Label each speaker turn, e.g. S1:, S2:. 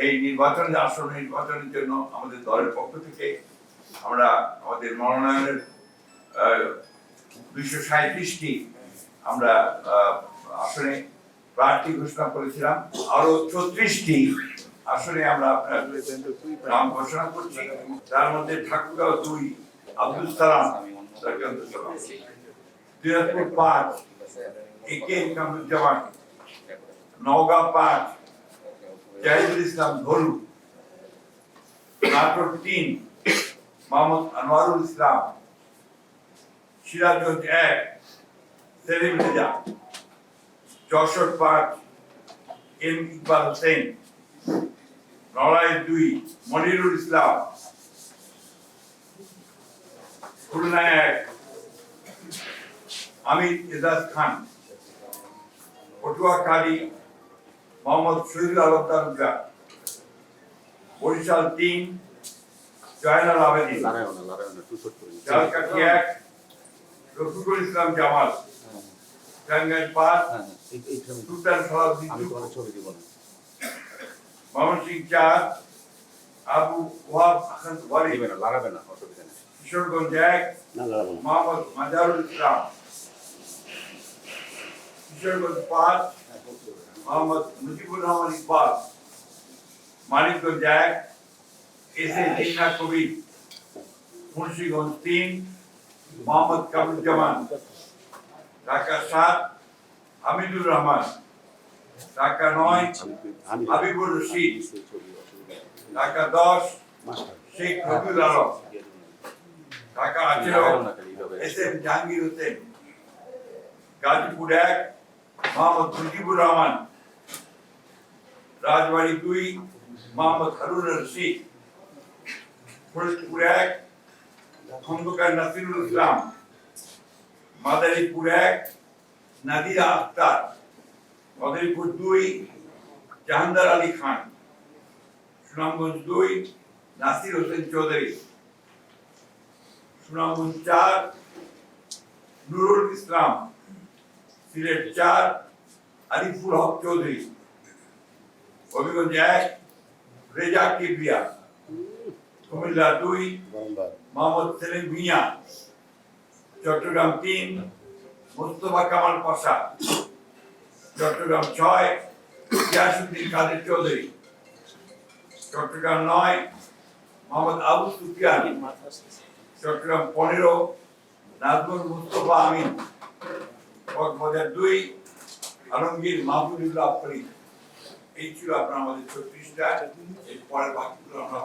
S1: এই নির্বাচনের আসন নির্বাচনের জন্য আমাদের দলের পক্ষ থেকে আমরা আমাদের মনোনয়নের 237টি আমরা আসনে প্রার্থী ঘোষণা করেছিলাম। আরো 34টি আসনে আমরা আপনার নাম ঘোষণা করছি। তার মধ্যে ঠাকুরগাঁও 2 আব্দুল সালাম, দিনাজপুর 5 একে কামরুজ্জামান, নওগাঁ 5 জাহিদুল ইসলাম Dhalu, Natore 3 Mohammad Anwarul Islam, Sirajganj 1 Selim Reza, Jessore 5 M Iqbal Hossain, Narail 2 Monirul Islam, Khulna 1 Aamir Ejaz Khan, Patuakhali Mohammad Shahidul Alam Talukdar, Barishal 3 Joynal Abedin, Jhalakathi 1 Rafiqul Islam Jamal, Tangail 5 Sultan Salauddin, Mymensingh 4 Abu Wahab Ahmad Wali, Kishoreganj 1 Mohammad Mazharul Islam, Kishoreganj 5 Mohammad Mujibur Rahman Iqbal, Manikganj 1 S A Jinnah Kabir, Munshiganj 3 Mohammad Kamruzzaman, Dhaka 7 Hamidur Rahman, Dhaka 9 Habibur Rashid, Dhaka 10 Sheikh Rabiul Alam, Dhaka 18 S M Jahangir Hossain, Gazipur 1 Mohammad Mujibur Rahman, Rajbari 2 Mohammad Harun Rashid, Faridpur 1 Khandaker Nasirul Islam, Madaripur 1 Nadira Akter, Madaripur 2 Jahandar Ali Khan, Sunamganj 2 Nasir Hossain Chowdhury, Sunamganj 4 Nurul Islam, Sylhet 4 Ariful Haque Chowdhury, Habiganj 1 Reza Kibria, Comilla 2 Mohammad Selim মিয়া, চট্টগ্রাম 3 মোস্তফা কামাল পাশা, চট্টগ্রাম 6 গিয়াসউদ্দিন কাদের চৌধুরী, চট্টগ্রাম 9 মোহাম্মদ আবু সুফিয়ান, চট্টগ্রাম 15 নাজমুল মুস্তফা আমিন, কক্সবাজার 2 আলমগীর মাহমুদুল্লাহ ফরিদ। এই ছিল আপনার আমাদের 36টা। এর পরের বাকিগুলো আমরা